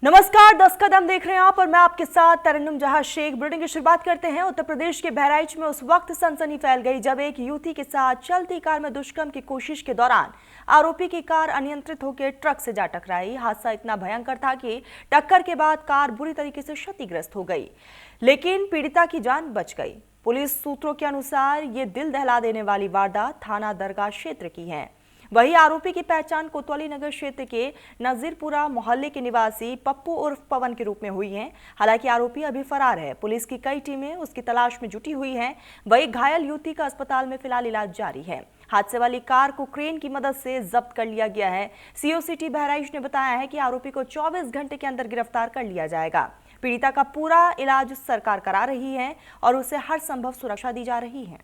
नमस्कार, 10 कदम देख रहे हैं आप और मैं आपके साथ तरन्नुम जहां शेख। बुलेटिन की शुरुआत करते हैं। उत्तर प्रदेश के बहराइच में उस वक्त सनसनी फैल गई जब एक युवती के साथ चलती कार में दुष्कर्म की कोशिश के दौरान आरोपी की कार अनियंत्रित होकर ट्रक से जा टकराई। हादसा इतना भयंकर था कि टक्कर के बाद कार बुरी तरीके से क्षतिग्रस्त हो गई, लेकिन पीड़िता की जान बच गई। पुलिस सूत्रों के अनुसार ये दिल दहला देने वाली वारदात थाना दरगाह क्षेत्र की है। वही आरोपी की पहचान कोतवाली नगर क्षेत्र के नजीरपुरा मोहल्ले के निवासी पप्पू उर्फ पवन के रूप में हुई है। हालांकि आरोपी अभी फरार है। पुलिस की कई टीमें उसकी तलाश में जुटी हुई हैं। वही घायल युवती का अस्पताल में फिलहाल इलाज जारी है। हादसे वाली कार को क्रेन की मदद से जब्त कर लिया गया है। सीओ सिटी बहराइच ने बताया है कि आरोपी को 24 घंटे के अंदर गिरफ्तार कर लिया जाएगा। पीड़िता का पूरा इलाज सरकार करा रही है और उसे हर संभव सुरक्षा दी जा रही है।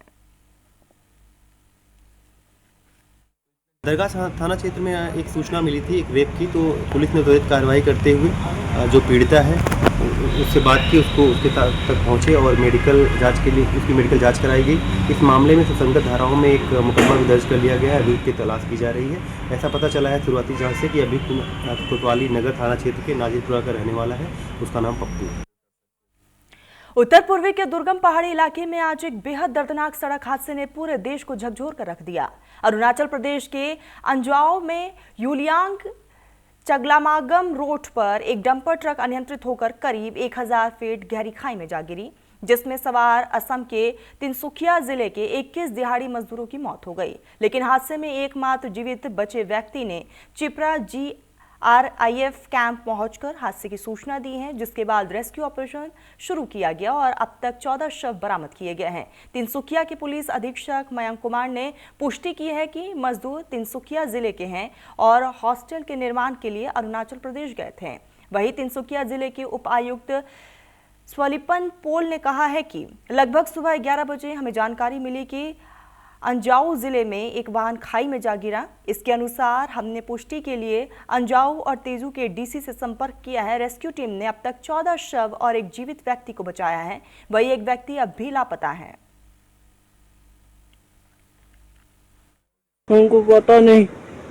दरगाह थाना क्षेत्र में एक सूचना मिली थी एक रेप की, तो पुलिस ने त्वरित कार्रवाई करते हुए जो पीड़िता है उससे बात की, उसको उसके तक पहुंचे और मेडिकल जांच के लिए उसकी मेडिकल जांच कराई गई। इस मामले में सुसंगत धाराओं में एक मुकदमा भी दर्ज कर लिया गया है। अभी उसकी तलाश की जा रही है। ऐसा पता चला है शुरुआती जांच से कि अभी कोतवाली नगर थाना क्षेत्र के नाजिरपुरा का रहने वाला है। उसका नाम पप्पू है। उत्तर पूर्वी के दुर्गम पहाड़ी इलाके में आज एक बेहद दर्दनाक सड़क हादसे ने पूरे देश को झकझोर कर रख दिया। अरुणाचल प्रदेश के अंजाव में यूलियांग चगलामागम रोड पर एक डंपर ट्रक अनियंत्रित होकर करीब 1000 फीट गहरी खाई में जा गिरी, जिसमें सवार असम के तिनसुकिया जिले के 21 दिहाड़ी मजदूरों की मौत हो गई। लेकिन हादसे में एकमात्र जीवित बचे व्यक्ति ने चिपरा GRIF कैंप पहुंचकर हादसे की सूचना दी है, जिसके बाद रेस्क्यू ऑपरेशन शुरू किया गया और अब तक 14 शव बरामद किए गए हैं। तिनसुकिया के पुलिस अधीक्षक मयंक कुमार ने पुष्टि की है कि मजदूर तिनसुकिया जिले के हैं और हॉस्टल के निर्माण के लिए अरुणाचल प्रदेश गए थे। वहीं तिनसुकिया जिले के उपायुक्त स्वलिपन पोल ने कहा है कि लगभग सुबह 11 बजे हमें जानकारी मिली कि अंजाऊ जिले में एक वाहन खाई में जा गिरा। इसके अनुसार हमने पुष्टि के लिए अंजाऊ और तेजू के डीसी से संपर्क किया है। रेस्क्यू टीम ने अब तक 14 शव और एक जीवित व्यक्ति को बचाया है। वही एक व्यक्ति अब भी लापता है। हमको पता नहीं,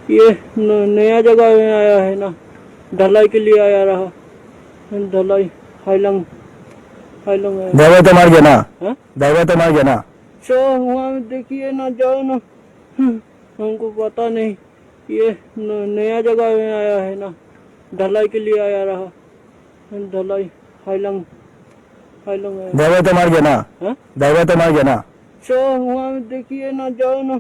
ये नया जगह में आया है ना, ढलाई के लिए आया रहा। ढलाई हाईलंग ड्राइवर तो मार गया ना? ड्राइवर तो मार गया ना? हुआ देखिए ना, जाओ ना। हमको पता नहीं, ये नया जगह में आया है ना, ढलाई के लिए आया रहा। ढलाई हाईलंग ड्राइवर तो मार गया ना? ड्राइवर तो मार गया ना? हुआ देखिए ना, जाओ ना।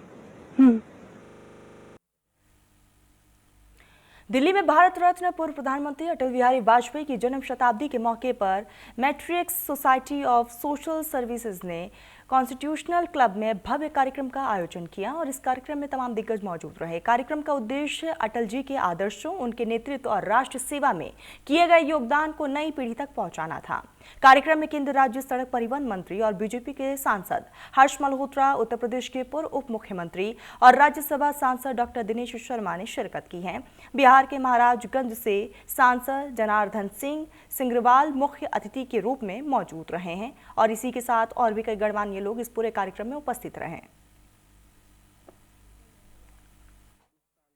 दिल्ली में भारत रत्न पूर्व प्रधानमंत्री अटल बिहारी वाजपेयी की जन्म शताब्दी के मौके पर matrix society of social services ने कॉन्स्टिट्यूशनल क्लब में भव्य कार्यक्रम का आयोजन किया और इस कार्यक्रम में तमाम दिग्गज मौजूद रहे। कार्यक्रम का उद्देश्य अटल जी के आदर्शों, उनके नेतृत्व और राष्ट्र सेवा में किए गए योगदान को नई पीढ़ी तक पहुंचाना था। कार्यक्रम में केंद्रीय राज्य सड़क परिवहन मंत्री और बीजेपी के सांसद हर्ष मल्होत्रा, उत्तर प्रदेश के पूर्व उप मुख्यमंत्री और राज्यसभा सांसद डॉक्टर दिनेश शर्मा ने शिरकत की है। बिहार के महाराजगंज से सांसद जनार्दन सिंह सिंग्रवाल मुख्य अतिथि के रूप में मौजूद रहे हैं और इसी के साथ और भी कई गणमान्य लोग इस पूरे कार्यक्रम में उपस्थित रहे।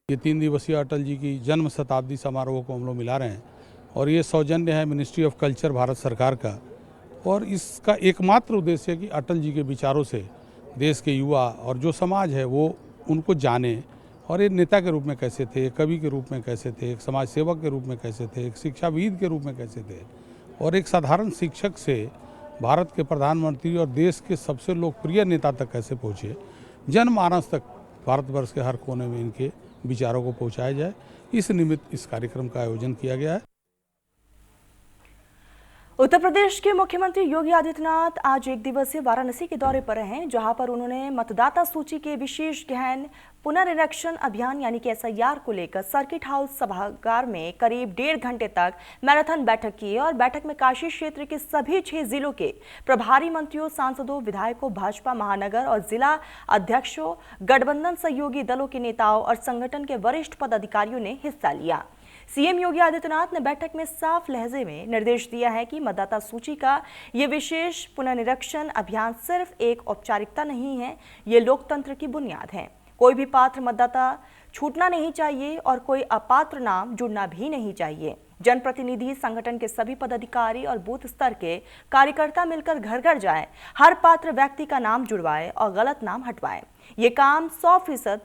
ये 3 दिवसीय अटल जी की जन्म शताब्दी समारोह को हम लोग मिला रहे हैं और ये सौजन्य है मिनिस्ट्री ऑफ कल्चर भारत सरकार का। और इसका एकमात्र उद्देश्य है कि अटल जी के विचारों से देश के युवा और जो समाज है वो उनको जाने और एक नेता के रूप में कैसे थे, एक कवि के रूप में कैसे थे, एक समाज सेवक के रूप में कैसे थे, एक शिक्षाविद के रूप में कैसे थे और एक साधारण शिक्षक से भारत के प्रधानमंत्री और देश के सबसे लोकप्रिय नेता तक कैसे पहुँचे, जनमानस तक भारतवर्ष के हर कोने में इनके विचारों को पहुँचाया जाए। इस निमित्त इस कार्यक्रम का आयोजन किया गया है। उत्तर प्रदेश के मुख्यमंत्री योगी आदित्यनाथ आज एक दिवसीय वाराणसी के दौरे पर हैं, जहां पर उन्होंने मतदाता सूची के विशेष गहन पुनरीक्षण अभियान यानी कि SIR को लेकर सर्किट हाउस सभागार में करीब 1.5 घंटे तक मैराथन बैठक की और बैठक में काशी क्षेत्र के सभी 6 जिलों के प्रभारी मंत्रियों, सांसदों, विधायकों, भाजपा महानगर और जिला अध्यक्षों, गठबंधन सहयोगी दलों के नेताओं और संगठन के वरिष्ठ पदाधिकारियों ने हिस्सा लिया। सीएम योगी आदित्यनाथ ने बैठक में साफ लहजे में निर्देश दिया है कि मतदाता सूची का ये विशेष पुनरीक्षण अभियान सिर्फ एक औपचारिकता नहीं है, ये लोकतंत्र की बुनियाद है। कोई भी पात्र मतदाता छूटना नहीं चाहिए और कोई अपात्र नाम जुड़ना भी नहीं चाहिए। जनप्रतिनिधि, संगठन के सभी पदाधिकारी और बूथ स्तर के कार्यकर्ता मिलकर घर घर जाएं, हर पात्र व्यक्ति का नाम जुड़वाएं और गलत नाम हटवाएं। ये काम 100%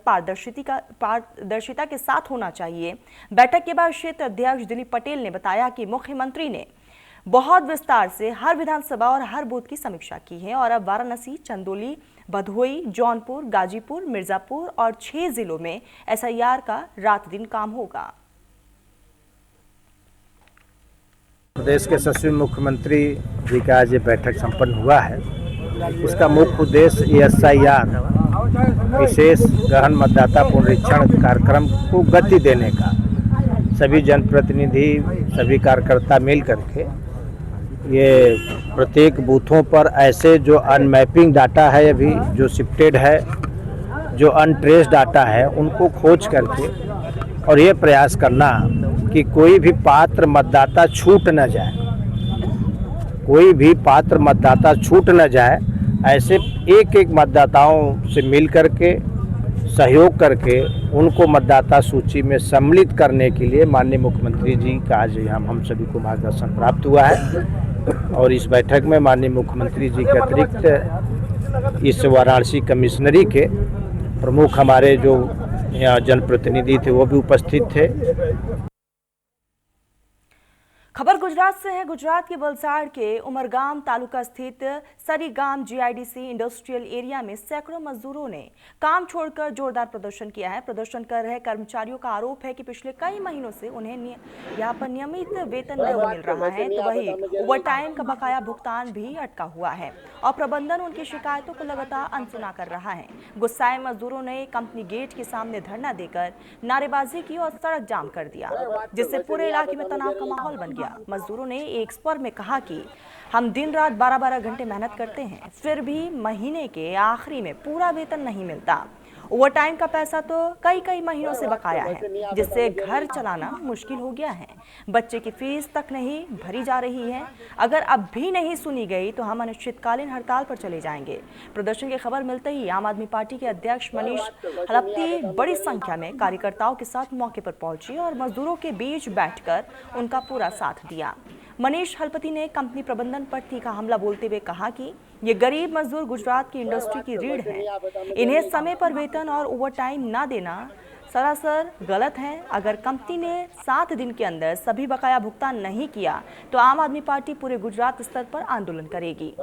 पारदर्शिता के साथ होना चाहिए। बैठक के बाद क्षेत्र अध्यक्ष दिलीप पटेल ने बताया कि मुख्यमंत्री ने बहुत विस्तार से हर विधानसभा और हर बूथ की समीक्षा की है और अब वाराणसी, चंदौली, भदोही, जौनपुर, गाजीपुर, मिर्जापुर और 6 जिलों में SIR का रात दिन काम होगा। प्रदेश के यशस्वी मुख्यमंत्री जी का आज ये बैठक संपन्न हुआ है। इसका मुख्य उद्देश्य SIR विशेष गहन मतदाता पुनरीक्षण कार्यक्रम को गति देने का, सभी जनप्रतिनिधि, सभी कार्यकर्ता मिल करके ये प्रत्येक बूथों पर ऐसे जो अनमैपिंग डाटा है, अभी जो शिफ्टेड है, जो अनट्रेस डाटा है, उनको खोज करके और ये प्रयास करना कि कोई भी पात्र मतदाता छूट न जाए, कोई भी पात्र मतदाता छूट न जाए। ऐसे एक एक मतदाताओं से मिल करके सहयोग करके उनको मतदाता सूची में सम्मिलित करने के लिए माननीय मुख्यमंत्री जी का आज हम सभी को मार्गदर्शन प्राप्त हुआ है। और इस बैठक में माननीय मुख्यमंत्री जी के अतिरिक्त इस वाराणसी कमिश्नरी के प्रमुख हमारे जो यहाँ जनप्रतिनिधि थे वो भी उपस्थित थे। खबर गुजरात से है। गुजरात के वलसाड़ के उमरगाम तालुका स्थित सरीगाम GIDC इंडस्ट्रियल एरिया में सैकड़ों मजदूरों ने काम छोड़कर जोरदार प्रदर्शन किया है। प्रदर्शन कर रहे कर्मचारियों का आरोप है कि पिछले कई महीनों से उन्हें यहाँ पर नियमित वेतन नहीं मिल रहा है, तो वही ओवरटाइम का बकाया भुगतान भी अटका हुआ है और प्रबंधन उनकी शिकायतों को लगातार अनसुना कर रहा है। गुस्साए मजदूरों ने कंपनी गेट के सामने धरना देकर नारेबाजी की और सड़क जाम कर दिया, जिससे पूरे इलाके में तनाव का माहौल बन गया। मजदूरों ने एक स्वर में कहा कि हम दिन रात 12-12 घंटे मेहनत करते हैं, फिर भी महीने के आखिरी में पूरा वेतन नहीं मिलता। ओवरटाइम का पैसा तो कई महीनों से बकाया है, जिससे घर चलाना मुश्किल हो गया है। बच्चे की फीस तक नहीं भरी जा रही है। अगर अब भी नहीं सुनी गई तो हम अनिश्चितकालीन हड़ताल पर चले जाएंगे। प्रदर्शन की खबर मिलते ही आम आदमी पार्टी के अध्यक्ष मनीष हलपति बड़ी संख्या में कार्यकर्ताओं के साथ मौके पर पहुंची और मजदूरों के बीच बैठकर उनका पूरा साथ दिया। मनीष हलपति ने कंपनी प्रबंधन पर तीखा हमला बोलते हुए कहा कि ये गरीब मजदूर गुजरात की इंडस्ट्री की रीढ़ है, इन्हें समय पर वेतन और ओवरटाइम ना देना सरासर गलत है। अगर कंपनी ने 7 दिन के अंदर सभी बकाया भुगतान नहीं किया तो आम आदमी पार्टी पूरे गुजरात स्तर पर आंदोलन करेगी।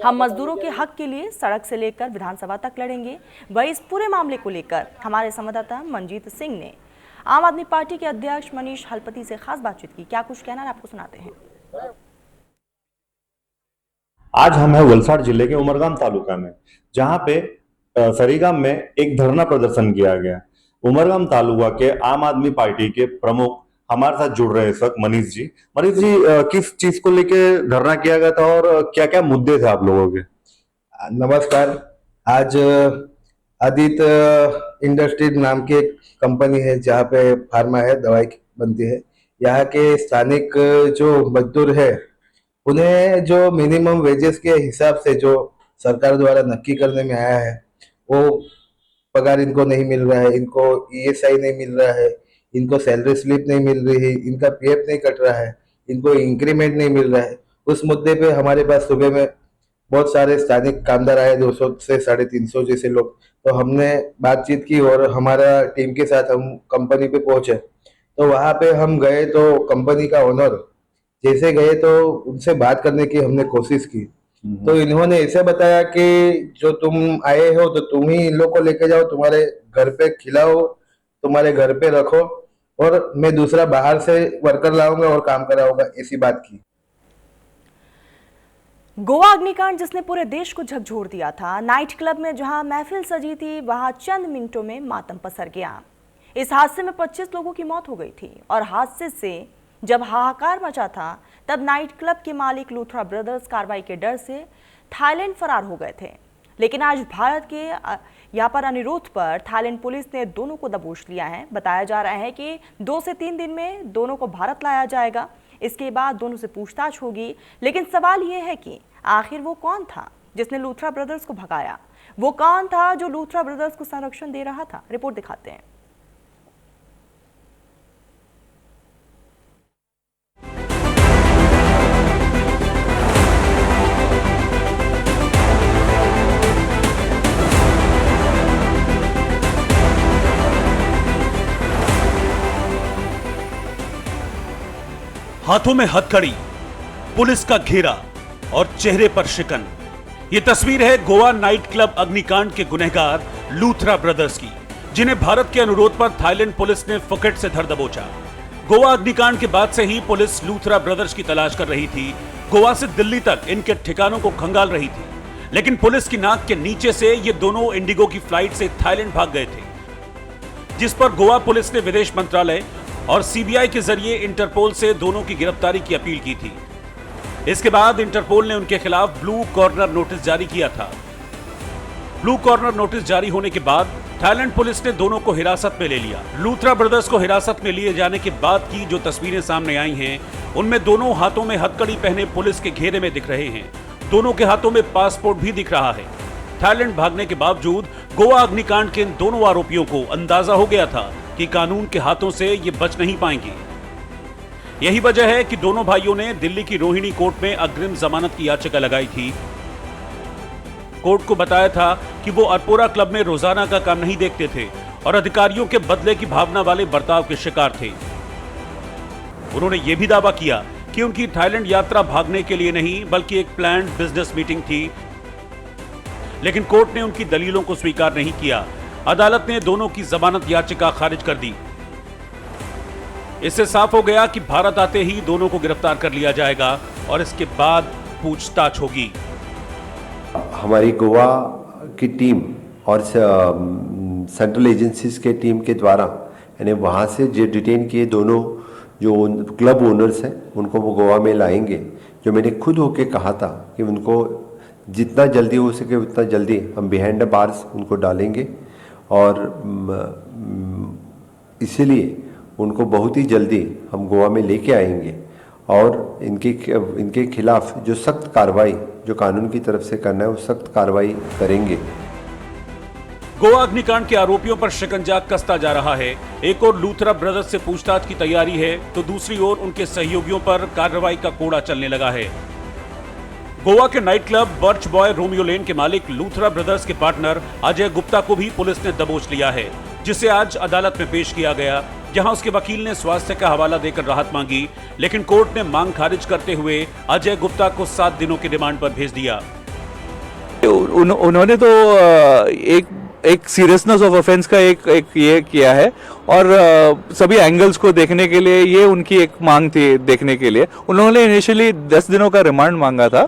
हम मजदूरों के हक के लिए सड़क से लेकर विधानसभा तक लड़ेंगे। वही इस पूरे मामले को लेकर हमारे संवाददाता मंजीत सिंह ने आम आदमी पार्टी के अध्यक्ष मनीष हलपति से खास बातचीत की। क्या कुछ कहना है आपको सुनाते हैं। आज हम हैं वलसाड़ जिले के उमरगाम तालुका में, जहां पे सरीगाम में एक धरना प्रदर्शन किया गया। उमरगाम तालुका के आम आदमी पार्टी के प्रमुख हमारे साथ जुड़ रहे हैं इस वक्त मनीष जी। मनीष जी, किस चीज को लेके धरना किया गया था और क्या क्या मुद्दे थे आप लोगों के? नमस्कार। आज आदित्य इंडस्ट्रीज नाम की एक कंपनी है जहाँ पे फार्मा है, दवाई बनती है। यहाँ के स्थानिक जो मजदूर है उन्हें जो मिनिमम वेजेस के हिसाब से जो सरकार द्वारा नक्की करने में आया है वो पगार इनको नहीं मिल रहा है, इनको ESI नहीं मिल रहा है, इनको सैलरी स्लिप नहीं मिल रही है, इनका PF नहीं कट रहा है, इनको इंक्रीमेंट नहीं मिल रहा है। उस मुद्दे पे हमारे पास सुबह में बहुत सारे स्थानिक कामदार आए, 200 से 350 जैसे लोग। तो हमने बातचीत की और हमारा टीम के साथ हम कंपनी पे पहुंचे। तो वहां पे हम गए तो कंपनी का ओनर जैसे गए तो उनसे बात करने की हमने कोशिश की, तो इन्होंने ऐसे बताया कि जो तुम आए हो तो तुम ही इन लोग को लेके जाओ, तुम्हारे घर पे खिलाओ, तुम्हारे घर पे रखो और मैं दूसरा बाहर से वर्कर लाऊंगा और काम कराऊंगा, ऐसी बात की। गोवा अग्निकांड जिसने पूरे देश को झकझोर दिया था, नाइट क्लब में जहां महफिल सजी थी वहां चंद मिनटों में मातम पसर गया। इस हादसे में 25 लोगों की मौत हो गई थी और हादसे से जब हाहाकार मचा था तब नाइट क्लब के मालिक लूथरा ब्रदर्स कार्रवाई के डर से थाईलैंड फरार हो गए थे। लेकिन आज भारत के यहाँ पर अनुरोध पर थाईलैंड पुलिस ने दोनों को दबोच लिया है। बताया जा रहा है कि 2 से 3 दिन में दोनों को भारत लाया जाएगा। इसके बाद दोनों से पूछताछ होगी। लेकिन सवाल ये है कि आखिर वो कौन था जिसने लूथरा ब्रदर्स को भगाया? वो कौन था जो लूथरा ब्रदर्स को संरक्षण दे रहा था? रिपोर्ट दिखाते हैं। हाथों में हथकड़ी, पुलिस का घेरा और चेहरे पर शिकन। यह तस्वीर है गोवा नाइट क्लब अग्निकांड के गुनहगार लूथरा ब्रदर्स की, जिन्हें भारत के अनुरोध पर थाईलैंड पुलिस ने फुकेट से धर दबोचा। गोवा अग्निकांड के बाद से ही पुलिस लूथरा ब्रदर्स की तलाश कर रही थी। गोवा से दिल्ली तक इनके ठिकानों को खंगाल रही थी, लेकिन पुलिस की नाक के नीचे से ये दोनों इंडिगो की फ्लाइट से थाईलैंड भाग गए थे, जिस पर गोवा पुलिस ने विदेश मंत्रालय और सीबीआई के जरिए इंटरपोल से दोनों की गिरफ्तारी की अपील की थी। इसके बाद इंटरपोल ने उनके खिलाफ ब्लू कॉर्नर नोटिस जारी किया था। ब्लू कॉर्नर नोटिस जारी होने के बाद थाईलैंड पुलिस ने दोनों को हिरासत में ले लिया। लूथरा ब्रदर्स को हिरासत में लिए जाने के बाद की जो तस्वीरें सामने आई हैं, उनमें दोनों हाथों में हथकड़ी पहने पुलिस के घेरे में दिख रहे हैं। दोनों के हाथों में पासपोर्ट भी दिख रहा है। थाईलैंड भागने के बावजूद गोवा अग्निकांड के इन दोनों आरोपियों को अंदाजा हो गया था कि कानून के हाथों से ये बच नहीं पाएंगे। यही वजह है कि दोनों भाइयों ने दिल्ली की रोहिणी कोर्ट में अग्रिम जमानत की याचिका लगाई थी। कोर्ट को बताया था कि वो अरपोरा क्लब में रोजाना का काम नहीं देखते थे और अधिकारियों के बदले की भावना वाले बर्ताव के शिकार थे। उन्होंने यह भी दावा किया कि उनकी थाईलैंड यात्रा भागने के लिए नहीं बल्कि एक प्लान्ड बिजनेस मीटिंग थी, लेकिन कोर्ट ने उनकी दलीलों को स्वीकार नहीं किया। अदालत ने दोनों की जमानत याचिका खारिज कर दी। इससे साफ हो गया कि भारत आते ही दोनों को गिरफ्तार कर लिया जाएगा और इसके बाद पूछताछ होगी। हमारी गोवा की टीम और सेंट्रल एजेंसीज के टीम के द्वारा यानी वहाँ से जो डिटेन किए दोनों जो क्लब ओनर्स हैं उनको वो गोवा में लाएंगे। जो मैंने खुद होके कहा था कि उनको जितना जल्दी हो सके उतना जल्दी हम बिहाइंड द बार्स उनको डालेंगे और इसीलिए उनको बहुत ही जल्दी हम गोवा में लेके आएंगे और इनके खिलाफ जो सख्त कार्रवाई जो कानून की तरफ से करना है वो सख्त कार्रवाई करेंगे। गोवा अग्निकांड के आरोपियों पर शिकंजा कसता जा रहा है। एक और लूथरा ब्रदर्स से पूछताछ की तैयारी है तो दूसरी ओर उनके सहयोगियों पर कार्रवाई का कोड़ा चलने लगा है। गोवा के night club birch by Romeo lane के मालिक लूथरा ब्रदर्स के पार्टनर अजय गुप्ता को भी पुलिस ने दबोच लिया है, जिसे आज अदालत में पेश किया गया, जहां उसके वकील ने स्वास्थ्य का हवाला देकर राहत मांगी, लेकिन कोर्ट ने मांग खारिज करते हुए अजय गुप्ता को 7 दिनों की रिमांड पर भेज दिया। उन्होंने तो एक सीरियसनेस ऑफ ऑफेंस का एक ये किया है और सभी एंगल्स को देखने के लिए ये उनकी एक मांग थी देखने के लिए। उन्होंने इनिशियली 10 दिनों का रिमांड मांगा था,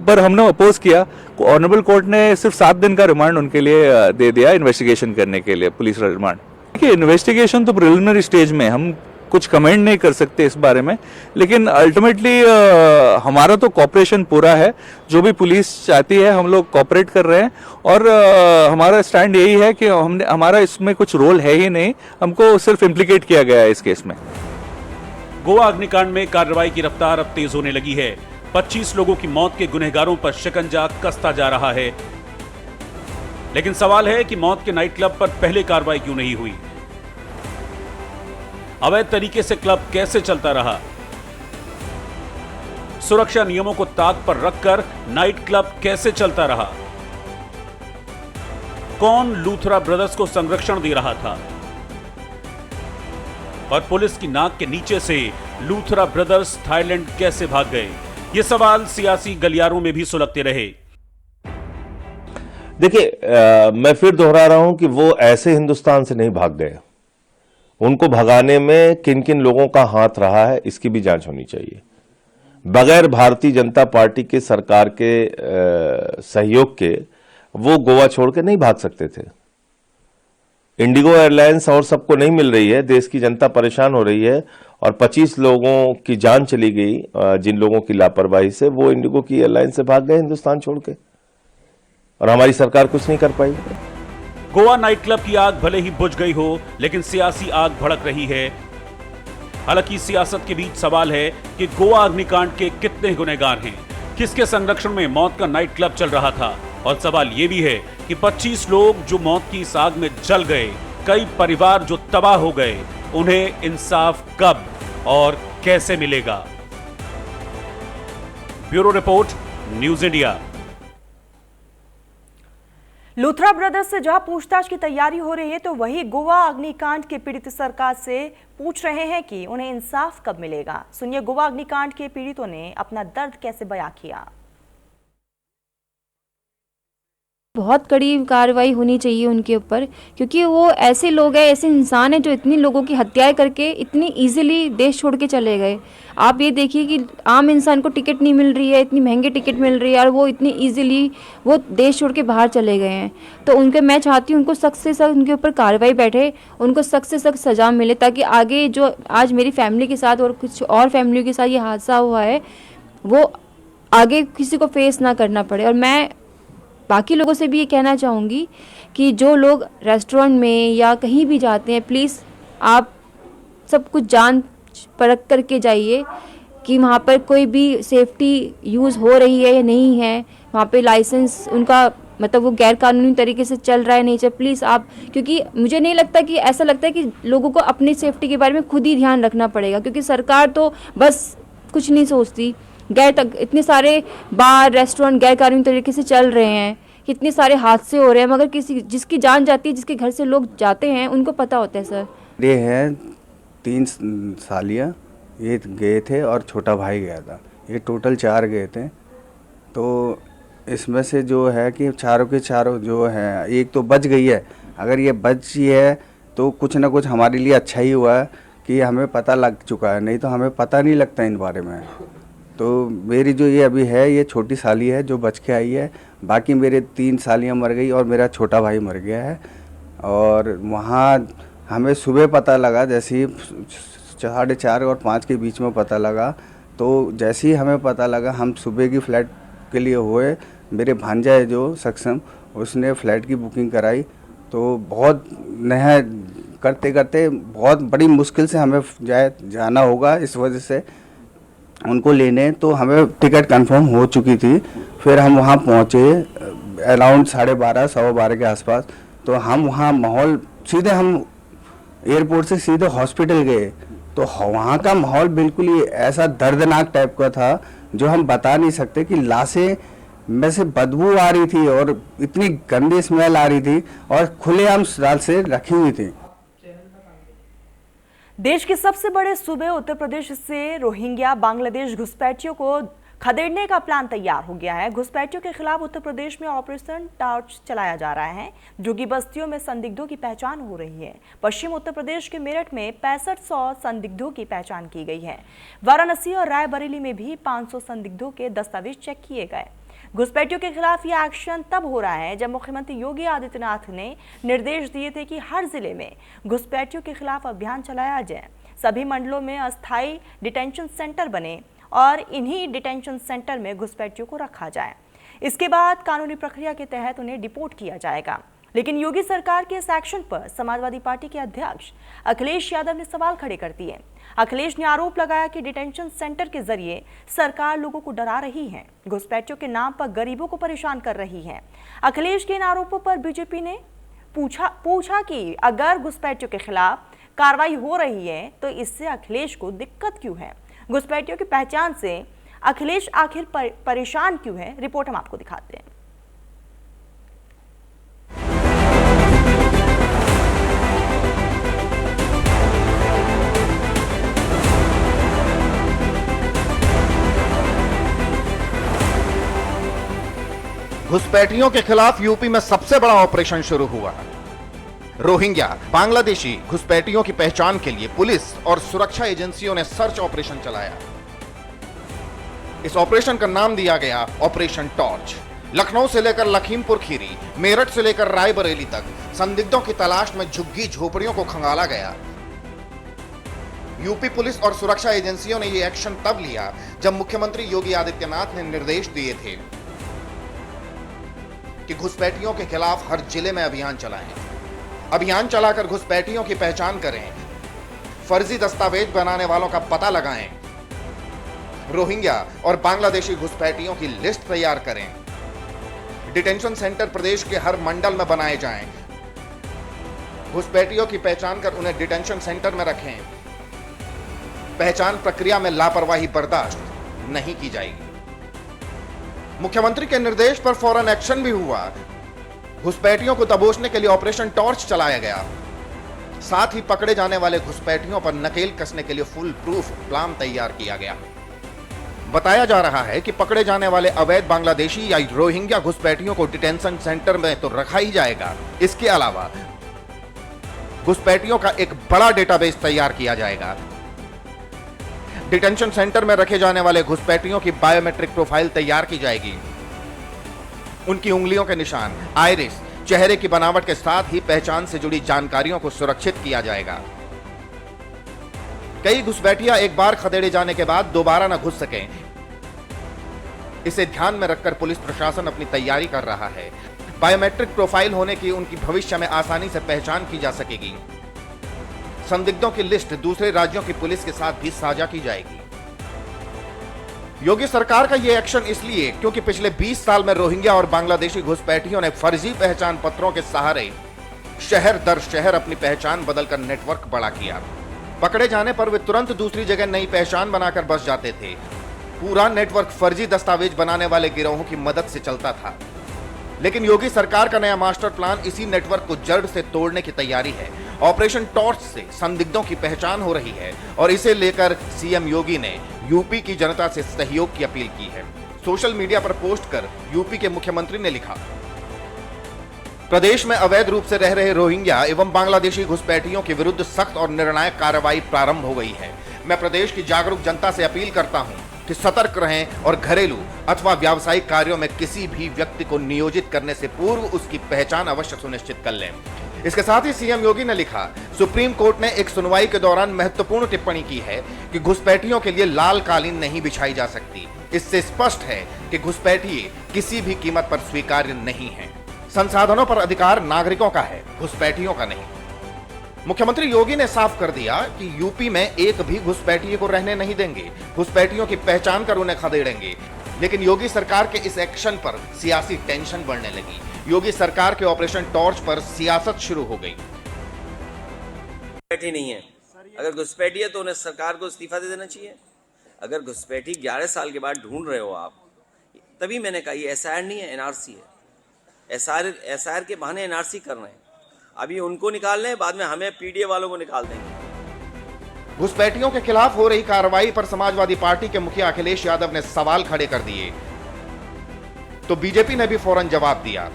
पर हमने अपोज किया। ऑनरेबल कोर्ट ने सिर्फ 7 दिन का रिमांड उनके लिए दे दिया इन्वेस्टिगेशन करने के लिए, पुलिस रिमांड। देखिए, इन्वेस्टिगेशन तो प्रिलिमिनरी स्टेज में, हम कुछ कमेंट नहीं कर सकते इस बारे में, लेकिन अल्टीमेटली हमारा तो कॉपरेशन पूरा है। जो भी पुलिस चाहती है हम लोग कॉपरेट कर रहे हैं और हमारा स्टैंड यही है कि हमारा इसमें कुछ रोल है ही नहीं, हमको सिर्फ इम्प्लीकेट किया गया है इस केस में। गोवा अग्निकांड में कार्रवाई की रफ्तार अब तेज होने लगी है। 25 लोगों की मौत के गुनहगारों पर शिकंजा कसता जा रहा है, लेकिन सवाल है कि मौत के नाइट क्लब पर पहले कार्रवाई क्यों नहीं हुई? अवैध तरीके से क्लब कैसे चलता रहा? सुरक्षा नियमों को ताक पर रखकर नाइट क्लब कैसे चलता रहा? कौन लूथरा ब्रदर्स को संरक्षण दे रहा था? और पुलिस की नाक के नीचे से लूथरा ब्रदर्स थाईलैंड कैसे भाग गए? ये सवाल सियासी गलियारों में भी सुलगते रहे। देखिए, मैं फिर दोहरा रहा हूं कि वो ऐसे हिंदुस्तान से नहीं भाग गए। उनको भगाने में किन किन लोगों का हाथ रहा है इसकी भी जांच होनी चाहिए। बगैर भारतीय जनता पार्टी के सरकार के सहयोग के वो गोवा छोड़ के नहीं भाग सकते थे। इंडिगो एयरलाइंस और सबको नहीं मिल रही है, देश की जनता परेशान हो रही है और 25 लोगों की जान चली गई जिन लोगों की लापरवाही से। वो इंडिगो की एयरलाइन से भाग गए हिंदुस्तान छोड़ के और हमारी सरकार कुछ नहीं कर पाई। गोवा नाइट क्लब की आग भले ही बुझ गई हो, लेकिन सियासी आग भड़क रही है। हालांकि सियासत के बीच सवाल है कि गोवा अग्निकांड के कितने गुनहगार हैं, किसके संरक्षण में मौत का नाइट क्लब चल रहा था, और सवाल यह भी है कि 25 लोग जो मौत की इस आग में जल गए, कई परिवार जो तबाह हो गए, उन्हें इंसाफ कब और कैसे मिलेगा? Bureau report, news India. Luthra brothers से जहां पूछताछ की तैयारी हो रही है, तो वही गोवा अग्निकांड के पीड़ित सरकार से पूछ रहे हैं कि उन्हें इंसाफ कब मिलेगा। सुनिए गोवा अग्निकांड के पीड़ितों ने अपना दर्द कैसे बयां किया। बहुत कड़ी कार्रवाई होनी चाहिए उनके ऊपर, क्योंकि वो ऐसे लोग हैं, ऐसे इंसान हैं जो इतनी लोगों की हत्याएं करके इतनी इजीली देश छोड़ के चले गए। आप ये देखिए कि आम इंसान को टिकट नहीं मिल रही है, इतनी महंगी टिकट मिल रही है और वो इतनी इजीली वो देश छोड़ के बाहर चले गए हैं। तो उनके मैं चाहती हूँ उनको सख्त से सख्त उनके ऊपर कार्रवाई बैठे, उनको सख्त से सख्त सज़ा मिले, ताकि आगे जो आज मेरी फैमिली के साथ और कुछ और फैमिलियों के साथ ये हादसा हुआ है वो आगे किसी को फेस ना करना पड़े। और मैं बाकी लोगों से भी ये कहना चाहूँगी कि जो लोग रेस्टोरेंट में या कहीं भी जाते हैं, प्लीज़ आप सब कुछ जान परख करके जाइए कि वहाँ पर कोई भी सेफ्टी यूज़ हो रही है या नहीं है, वहाँ पे लाइसेंस उनका मतलब वो गैर कानूनी तरीके से चल रहा है नहीं चल। प्लीज़ आप, क्योंकि मुझे नहीं लगता कि ऐसा लगता है कि लोगों को अपनी सेफ्टी के बारे में खुद ही ध्यान रखना पड़ेगा, क्योंकि सरकार तो बस कुछ नहीं सोचती। इतने सारे बार रेस्टोरेंट गैर कानूनी तरीके से चल रहे हैं, कितने सारे हादसे हो रहे हैं, मगर जिसकी जान जाती है, जिसके घर से लोग जाते हैं, उनको पता होता है। सर ये हैं 3 सालियाँ, ये गए थे और छोटा भाई गया था, ये टोटल 4 गए थे। तो इसमें से जो है कि चारों के चारों जो है, एक तो बच गई है। अगर ये बची है तो कुछ ना कुछ हमारे लिए अच्छा ही हुआ है कि हमें पता लग चुका है, नहीं तो हमें पता नहीं लगता इन बारे में। तो मेरी जो ये अभी है, ये छोटी साली है जो बच के आई है, बाकी मेरे 3 सालियाँ मर गई और मेरा छोटा भाई मर गया है। और वहाँ हमें सुबह पता लगा, जैसे ही 4:30 और 5 के बीच में पता लगा, तो जैसे ही हमें पता लगा हम सुबह की फ़्लाइट के लिए हुए। मेरे भांजा है जो सक्षम, उसने फ़्लाइट की बुकिंग कराई। तो बहुत नया करते करते बहुत बड़ी मुश्किल से हमें जाना होगा, इस वजह से उनको लेने। तो हमें टिकट कंफर्म हो चुकी थी। फिर हम वहाँ पहुँचे अराउंड 12:30 सवा 12 के आसपास। तो हम वहाँ माहौल, सीधे हम एयरपोर्ट से सीधे हॉस्पिटल गए, तो वहाँ का माहौल बिल्कुल ही ऐसा दर्दनाक टाइप का था जो हम बता नहीं सकते। कि लाशें में से बदबू आ रही थी और इतनी गंदी स्मेल आ रही थी और खुलेआम से रखी हुई थी। देश के सबसे बड़े सूबे उत्तर प्रदेश से रोहिंग्या बांग्लादेश घुसपैठियों को खदेड़ने का प्लान तैयार हो गया है। घुसपैठियों के खिलाफ उत्तर प्रदेश में ऑपरेशन टॉर्च चलाया जा रहा है। झुग्गी बस्तियों में संदिग्धों की पहचान हो रही है। पश्चिम उत्तर प्रदेश के मेरठ में 6500 संदिग्धों की पहचान की गई है। वाराणसी और रायबरेली में भी 500 संदिग्धों के दस्तावेज चेक किए गए। घुसपैठियों के खिलाफ यह एक्शन तब हो रहा है जब मुख्यमंत्री योगी आदित्यनाथ ने निर्देश दिए थे कि हर जिले में घुसपैठियों के खिलाफ अभियान चलाया जाए। सभी मंडलों में अस्थायी डिटेंशन सेंटर बने और इन्हीं डिटेंशन सेंटर में घुसपैठियों को रखा जाए। इसके बाद कानूनी प्रक्रिया के तहत उन्हें डिपोर्ट किया जाएगा। लेकिन योगी सरकार के इस एक्शन पर समाजवादी पार्टी के अध्यक्ष अखिलेश यादव ने सवाल खड़े कर दिए। अखिलेश ने आरोप लगाया कि डिटेंशन सेंटर के जरिए सरकार लोगों को डरा रही है, घुसपैठियों के नाम पर गरीबों को परेशान कर रही है। अखिलेश के इन आरोपों पर बीजेपी ने पूछा कि अगर घुसपैठियों के खिलाफ कार्रवाई हो रही है तो इससे अखिलेश को दिक्कत क्यों है? घुसपैठियों की पहचान से अखिलेश आखिर परेशान क्यों है? रिपोर्ट हम आपको दिखाते हैं। घुसपैठियों के खिलाफ यूपी में सबसे बड़ा ऑपरेशन शुरू हुआ। रोहिंग्या बांग्लादेशी घुसपैठियों की पहचान के लिए पुलिस और सुरक्षा एजेंसियों ने सर्च ऑपरेशन चलाया। इस ऑपरेशन का नाम दिया गया ऑपरेशन टॉर्च। लखनऊ से लेकर लखीमपुर खीरी, मेरठ से लेकर रायबरेली तक संदिग्धों की तलाश में झुग्गी झोपड़ियों को खंगाला गया। यूपी पुलिस और सुरक्षा एजेंसियों ने यह एक्शन तब लिया जब मुख्यमंत्री योगी आदित्यनाथ ने निर्देश दिए थे कि घुसपैठियों के खिलाफ हर जिले में अभियान चलाएं। अभियान चलाकर घुसपैठियों की पहचान करें, फर्जी दस्तावेज बनाने वालों का पता लगाएं, रोहिंग्या और बांग्लादेशी घुसपैठियों की लिस्ट तैयार करें। डिटेंशन सेंटर प्रदेश के हर मंडल में बनाए जाएं। घुसपैठियों की पहचान कर उन्हें डिटेंशन सेंटर में रखें। पहचान प्रक्रिया में लापरवाही बर्दाश्त नहीं की जाएगी। मुख्यमंत्री के निर्देश पर फौरन एक्शन भी हुआ। घुसपैठियों को दबोचने के लिए ऑपरेशन टॉर्च चलाया गया। साथ ही पकड़े जाने वाले घुसपैठियों पर नकेल कसने के लिए फुल प्रूफ प्लान तैयार किया गया। बताया जा रहा है कि पकड़े जाने वाले अवैध बांग्लादेशी या रोहिंग्या घुसपैठियों को डिटेंशन सेंटर में तो रखा ही जाएगा, इसके अलावा घुसपैठियों का एक बड़ा डेटाबेस तैयार किया जाएगा। डिटेंशन सेंटर में रखे जाने वाले घुसपैठियों की बायोमेट्रिक प्रोफाइल तैयार की जाएगी। उनकी उंगलियों के निशान, आइरिस, चेहरे की बनावट के साथ ही पहचान से जुड़ी जानकारियों को सुरक्षित किया जाएगा। कई घुसपैठिया एक बार खदेड़े जाने के बाद दोबारा न घुस सकें, इसे ध्यान में रखकर पुलिस प्रशासन अपनी तैयारी कर रहा है। बायोमेट्रिक प्रोफाइल होने की उनकी भविष्य में आसानी से पहचान की जा सकेगी। संदिग्धों की लिस्ट दूसरे राज्यों की पुलिस के साथ भी साझा की जाएगी। योगी सरकार का यह एक्शन इसलिए क्योंकि पिछले 20 साल में रोहिंग्या और बांग्लादेशी घुसपैठियों ने फर्जी पहचान पत्रों के सहारे शहर दर शहर अपनी पहचान बदलकर नेटवर्क बड़ा किया। पकड़े जाने पर वे तुरंत दूसरी जगह नई पहचान बनाकर बस जाते थे। पूरा नेटवर्क फर्जी दस्तावेज बनाने वाले गिरोहों की मदद से चलता था। लेकिन योगी सरकार का नया मास्टर प्लान इसी नेटवर्क को जड़ से तोड़ने की तैयारी है। ऑपरेशन टॉर्च से संदिग्धों की पहचान हो रही है और इसे लेकर सीएम योगी ने यूपी की जनता से सहयोग की अपील की है। सोशल मीडिया पर पोस्ट कर यूपी के मुख्यमंत्री ने लिखा, प्रदेश में अवैध रूप से रह रहे रोहिंग्या एवं बांग्लादेशी घुसपैठियों के विरुद्ध सख्त और निर्णायक कार्रवाई प्रारंभ हो गई है। मैं प्रदेश की जागरूक जनता से अपील करता हूं कि सतर्क रहें और घरेलू अथवा व्यावसायिक कार्यों में किसी भी व्यक्ति को नियोजित करने से पूर्व उसकी पहचान अवश्य सुनिश्चित कर लें। इसके साथ ही सीएम योगी ने लिखा, सुप्रीम कोर्ट ने एक सुनवाई के दौरान महत्वपूर्ण टिप्पणी की है कि घुसपैठियों के लिए लाल कालीन नहीं बिछाई जा सकती। इससे स्पष्ट है कि घुसपैठिए किसी भी कीमत पर स्वीकार्य नहीं है। संसाधनों पर अधिकार नागरिकों का है, घुसपैठियों का नहीं। मुख्यमंत्री योगी ने साफ कर दिया कि यूपी में एक भी घुसपैठिए को रहने नहीं देंगे, घुसपैठियों की पहचान कर उन्हें खदेड़ेंगे। लेकिन योगी सरकार के इस एक्शन पर सियासी टेंशन बढ़ने लगी। योगी सरकार के ऑपरेशन टॉर्च पर सियासत शुरू हो गई। घुसपैठी नहीं है, अगर घुसपैठी है तो उन्हें सरकार को इस्तीफा दे देना चाहिए। अगर घुसपैठी 11 साल के बाद ढूंढ रहे हो आप, तभी मैंने कहा ये एसआईआर नहीं है, एनआरसी है। एसआईआर के बहाने एनआरसी कर रहे हैं। अभी उनको निकाल लें, बाद में हमें पीडीए वालों को निकाल देंगे। घुसपैठियों के खिलाफ हो रही कार्रवाई पर समाजवादी पार्टी के मुखिया अखिलेश यादव ने सवाल खड़े कर दिए, तो बीजेपी ने भी फौरन जवाब दिया।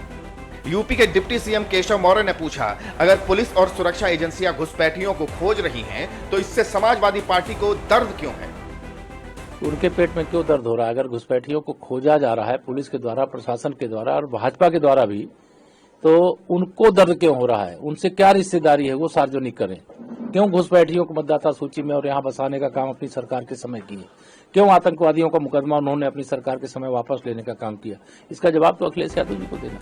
यूपी के डिप्टी सीएम केशव मौर्य ने पूछा, अगर पुलिस और सुरक्षा एजेंसियां घुसपैठियों को खोज रही हैं, तो इससे समाजवादी पार्टी को दर्द क्यों है? उनके पेट में क्यों दर्द हो रहा है? अगर घुसपैठियों को खोजा जा रहा है पुलिस के द्वारा, प्रशासन के द्वारा और भाजपा के द्वारा भी, तो उनको दर्द क्यों हो रहा है? उनसे क्या रिश्तेदारी है, वो सार्वजनिक करें। क्यों घुसपैठियों को मतदाता सूची में और यहाँ बसाने का काम अपनी सरकार के समय किए? क्यों आतंकवादियों का मुकदमा उन्होंने अपनी सरकार के समय वापस लेने का काम किया? इसका जवाब तो अखिलेश यादव जी को देना।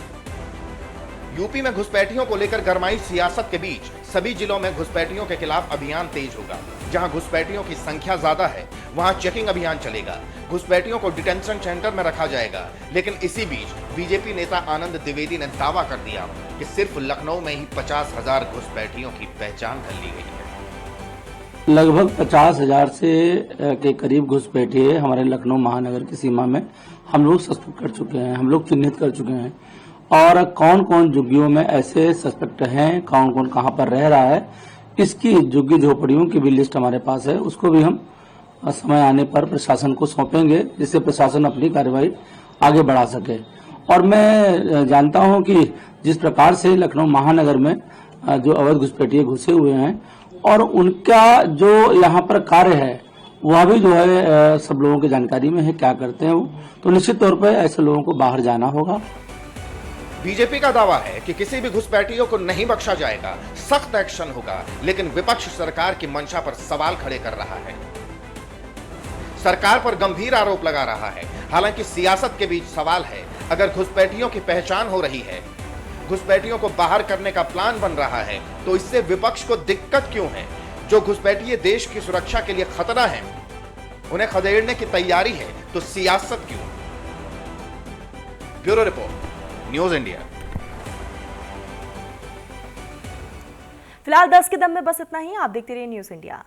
यूपी में घुसपैठियों को लेकर गरमाई सियासत के बीच सभी जिलों में घुसपैठियों के खिलाफ अभियान तेज होगा। जहां घुसपैठियों की संख्या ज्यादा है वहां चेकिंग अभियान चलेगा। घुसपैठियों को डिटेंशन सेंटर में रखा जाएगा। लेकिन इसी बीच बीजेपी नेता आनंद द्विवेदी ने दावा कर दिया कि सिर्फ लखनऊ में ही 50,000 घुसपैठियों की पहचान कर ली गई है। लगभग 50,000 के करीब घुसपैठिए हमारे लखनऊ महानगर की सीमा में हम लोग सस्पेक्ट कर चुके हैं, हम लोग चिन्हित कर चुके हैं। और कौन कौन झुग्गियों में ऐसे सस्पेक्ट हैं, कौन कौन कहां पर रह रहा है, इसकी झुग्गी झोपड़ियों की भी लिस्ट हमारे पास है। उसको भी हम समय आने पर प्रशासन को सौंपेंगे, जिससे प्रशासन अपनी कार्रवाई आगे बढ़ा सके। और मैं जानता हूं कि जिस प्रकार से लखनऊ महानगर में जो अवैध घुसपैठिए घुसे हुए हैं और उनका जो यहाँ पर कार्य है वह भी जो है सब लोगों की जानकारी में है, क्या करते हैं वो। तो निश्चित तौर पर ऐसे लोगों को बाहर जाना होगा। बीजेपी का दावा है कि किसी भी घुसपैठियों को नहीं बख्शा जाएगा, सख्त एक्शन होगा। लेकिन विपक्ष सरकार की मंशा पर सवाल खड़े कर रहा है, सरकार पर गंभीर आरोप लगा रहा है। हालांकि सियासत के बीच सवाल है, अगर घुसपैठियों की पहचान हो रही है, घुसपैठियों को बाहर करने का प्लान बन रहा है, तो इससे विपक्ष को दिक्कत क्यों है? जो घुसपैठिए देश की सुरक्षा के लिए खतरा है, उन्हें खदेड़ने की तैयारी है, तो सियासत क्यों? Bureau report, news India. फिलहाल 10 के दम में बस इतना ही। आप देखते रहिए न्यूज इंडिया।